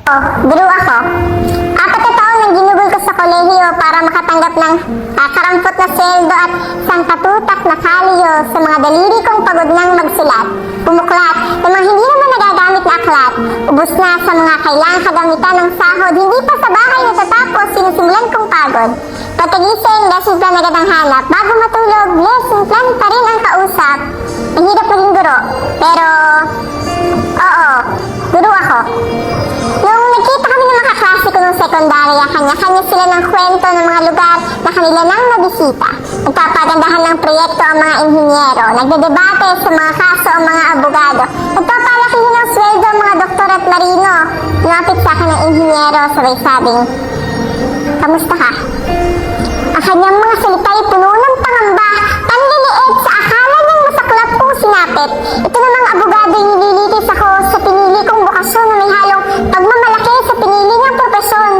Guru ako. 4 na taon ang ginugol ko sa kolehiyo para makatanggap ng karampot na sweldo at sangkatutak na kalyo sa mga daliri kong pagod nang magsulat, bumuklat, ng mga hindi naman nagagamit na aklat, ubos na sa mga kailangang kagamitan ng sahod, hindi pa sa bahay natatapos, sinusimulan kong pagod. Pagkagising, lesson plan agad ang hanap, bago matulog, lesson plan pa rin ang kausap. Ang hirap maging guro, pero oo, guro ako. Nung nagkita kami ng mga kaklase ko nung sekundarya, kanya-kanya sila ng kwento ng mga lugar na kanila nang nabisita. Nagpapagandahan ng proyekto ang mga inhinyero, nagdedebate sa mga kaso ang mga abogado, nagpapalaki din ng sweldo ang mga doktor at marino. Lumapit sa akin ng inhinyero, sabay sabing, "Kamusta ka?" Ang kanyang mga salita'y puno ng pangamba, panliliit sa akala niyang masaklap kong sinapit. Ito namang abogado'y nililitis ako sa pinili kong bukasyon na may halong pagmamalaki sa pinili niyang propesyon.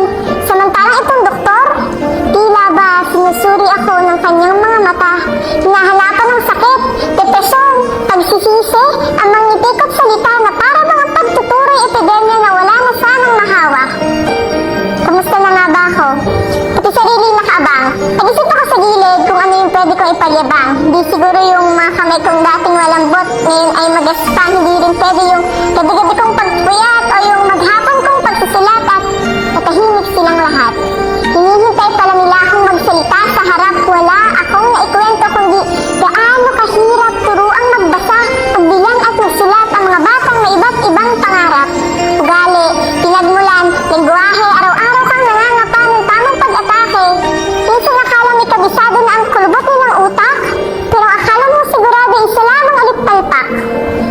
Samantalang itong doktor, tila ba sinusuri ako ng kanyang mga mata. Hinahanapan ng sakit, depresyon, pagsisisi, ang mangitikot salita na para mga pagtuturoy epidemya na wala na sanang mahawak. Kamusta na nga ba ako? Pati sarili nakaabang. Nag-isip ako sa gilid kung ano yung pwede kong ipalyabang. Hindi siguro yung mga kamay kong dating walambot ngayon ay mag-espang. Hindi rin pwede yung gabi-gabi kong pagpuyat o yung maghapon kong pagsusulat at natahimik silang lahat. Hinihintay pala nila akong magsalita sa harap. Wala akong naikwento kundi gaano kahirap turuang magbasa, pagbilang at magsulat ang mga batang may iba't ibang pangarap. Ugali, pinagmulan, lengguwahe, araw-araw kang nangangapa ng tamang pag-atake. Minsan akala may kabisado na ang kulubot nilang utak, pero akala mo sigurado isa lamang ulit palpak.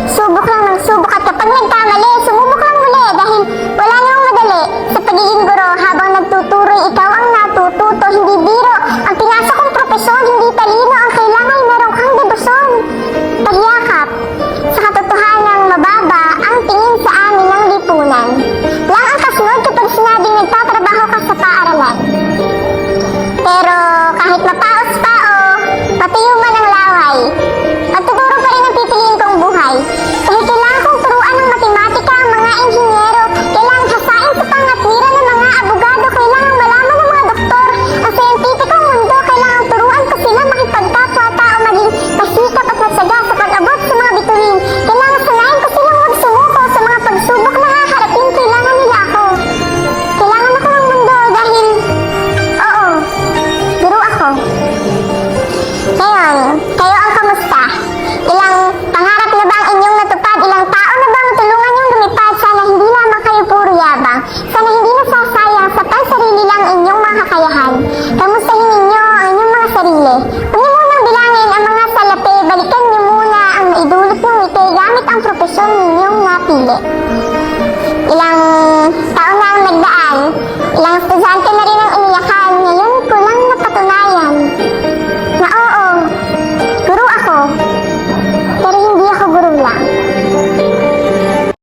Subok lang ng subok at kapag nagkamali, sumubok lang muli dahil wala namang madali. Sa pagiging guro, habang nagtuturoy, ikaw ang natututo, hindi biro. Ang pinasa kong propesyon, hindi talino, ang kailangan meron kang debosyon. Pagyakap, sa katotohanang mababa ang tingin sa amin ng lipunan. Lang ang kasunod kapag sinabing nagtatrabaho ka sa paaralan. Pero kahit mapaos pa o matuyo man ang laway, magtuturo pa rin ang pipiliin kong buhay. Kahit kailangan kong turuan ng matematika ang mga inhinyero, kailangan hasain sa pangatwiran ng mga abogado, kailangan malaman ng mga doktor, ang scientificong mundo, kailangan turuan ko sila makipagkapwa-tao, maging masikap at matyaga sa pag-abot sa mga bituin. Kailangan sanayin ko silang magsumuko sa mga pagsubok na haharapin, kailangan nila ako. Kailangan ako ng mundo dahil, oo, guro ako. Ngayon, kayo ang kamusta? Ilang pangarap na ba ang inyong natupad? Ilang tao na bang tulungan niyong lumipad? Sana hindi lamang kayo puro yabang. Sana hindi nasasayang sa pansarili lang inyong mga kakayahan. Kamustahin ninyo ang inyong mga sarili. Huwag niyo munang bilangin ang mga salapi. Balikan niyo muna ang naidulot ng ngiti gamit ang propesyon ninyong napili. Ilang